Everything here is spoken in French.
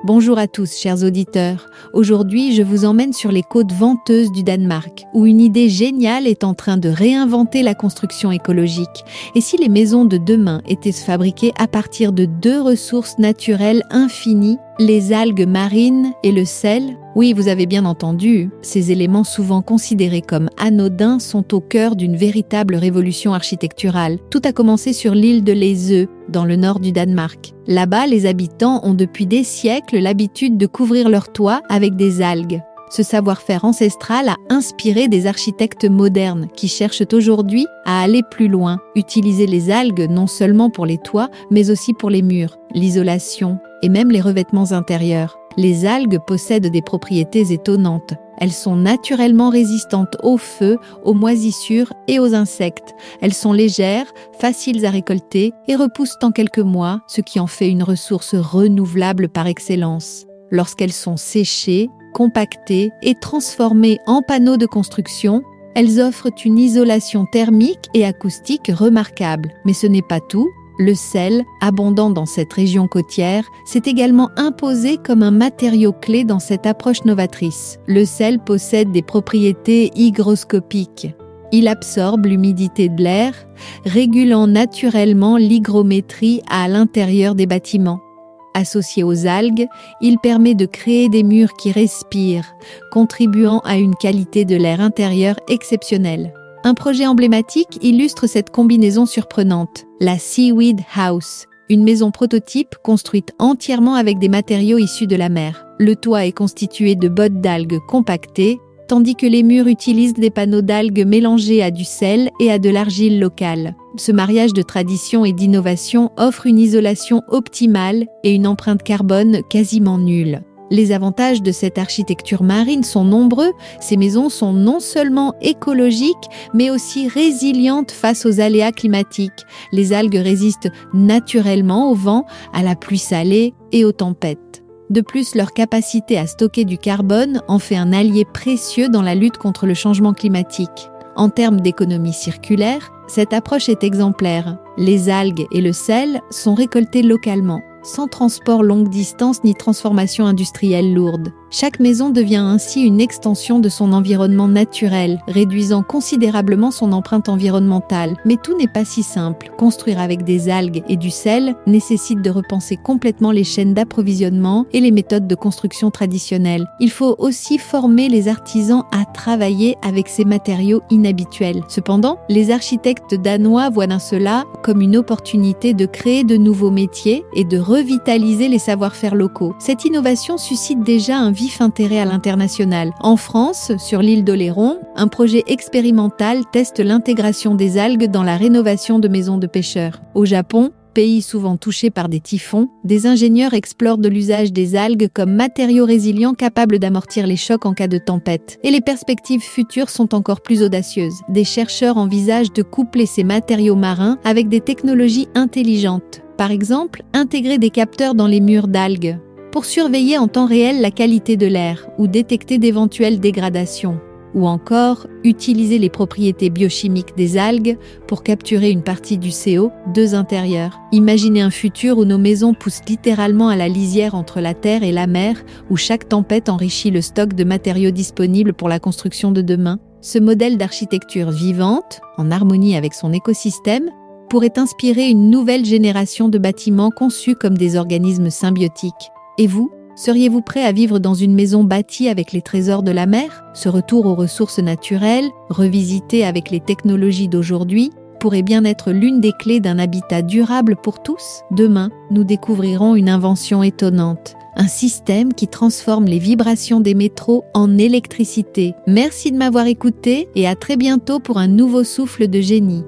Bonjour à tous, chers auditeurs. Aujourd'hui, je vous emmène sur les côtes venteuses du Danemark, où une idée géniale est en train de réinventer la construction écologique. Et si les maisons de demain étaient fabriquées à partir de deux ressources naturelles infinies, les algues marines et le sel? Oui, vous avez bien entendu, ces éléments souvent considérés comme anodins sont au cœur d'une véritable révolution architecturale. Tout a commencé sur l'île de Læsø, dans le nord du Danemark. Là-bas, les habitants ont depuis des siècles l'habitude de couvrir leurs toits avec des algues. Ce savoir-faire ancestral a inspiré des architectes modernes qui cherchent aujourd'hui à aller plus loin, utiliser les algues non seulement pour les toits, mais aussi pour les murs, l'isolation et même les revêtements intérieurs. Les algues possèdent des propriétés étonnantes. Elles sont naturellement résistantes au feu, aux moisissures et aux insectes. Elles sont légères, faciles à récolter et repoussent en quelques mois, ce qui en fait une ressource renouvelable par excellence. Lorsqu'elles sont séchées, compactées et transformées en panneaux de construction, elles offrent une isolation thermique et acoustique remarquable. Mais ce n'est pas tout. Le sel, abondant dans cette région côtière, s'est également imposé comme un matériau clé dans cette approche novatrice. Le sel possède des propriétés hygroscopiques. Il absorbe l'humidité de l'air, régulant naturellement l'hygrométrie à l'intérieur des bâtiments. Associé aux algues, il permet de créer des murs qui respirent, contribuant à une qualité de l'air intérieur exceptionnelle. Un projet emblématique illustre cette combinaison surprenante, la Seaweed House, une maison prototype construite entièrement avec des matériaux issus de la mer. Le toit est constitué de bottes d'algues compactées, tandis que les murs utilisent des panneaux d'algues mélangés à du sel et à de l'argile locale. Ce mariage de tradition et d'innovation offre une isolation optimale et une empreinte carbone quasiment nulle. Les avantages de cette architecture marine sont nombreux. Ces maisons sont non seulement écologiques, mais aussi résilientes face aux aléas climatiques. Les algues résistent naturellement au vent, à la pluie salée et aux tempêtes. De plus, leur capacité à stocker du carbone en fait un allié précieux dans la lutte contre le changement climatique. En termes d'économie circulaire, cette approche est exemplaire. Les algues et le sel sont récoltés localement, sans transport longue distance ni transformation industrielle lourde. Chaque maison devient ainsi une extension de son environnement naturel, réduisant considérablement son empreinte environnementale. Mais tout n'est pas si simple. Construire avec des algues et du sel nécessite de repenser complètement les chaînes d'approvisionnement et les méthodes de construction traditionnelles. Il faut aussi former les artisans à travailler avec ces matériaux inhabituels. Cependant, les architectes danois voient dans cela comme une opportunité de créer de nouveaux métiers et de revitaliser les savoir-faire locaux. Cette innovation suscite déjà un vif intérêt à l'international. En France, sur l'île d'Oléron, un projet expérimental teste l'intégration des algues dans la rénovation de maisons de pêcheurs. Au Japon, pays souvent touché par des typhons, des ingénieurs explorent de l'usage des algues comme matériaux résilients capables d'amortir les chocs en cas de tempête. Et les perspectives futures sont encore plus audacieuses. Des chercheurs envisagent de coupler ces matériaux marins avec des technologies intelligentes. Par exemple, intégrer des capteurs dans les murs d'algues pour surveiller en temps réel la qualité de l'air ou détecter d'éventuelles dégradations. Ou encore, utiliser les propriétés biochimiques des algues pour capturer une partie du CO2 intérieur. Imaginez un futur où nos maisons poussent littéralement à la lisière entre la terre et la mer, où chaque tempête enrichit le stock de matériaux disponibles pour la construction de demain. Ce modèle d'architecture vivante, en harmonie avec son écosystème, pourrait inspirer une nouvelle génération de bâtiments conçus comme des organismes symbiotiques. Et vous, seriez-vous prêt à vivre dans une maison bâtie avec les trésors de la mer? Ce retour aux ressources naturelles, revisité avec les technologies d'aujourd'hui, pourrait bien être l'une des clés d'un habitat durable pour tous. Demain, nous découvrirons une invention étonnante. Un système qui transforme les vibrations des métros en électricité. Merci de m'avoir écouté et à très bientôt pour un nouveau souffle de génie.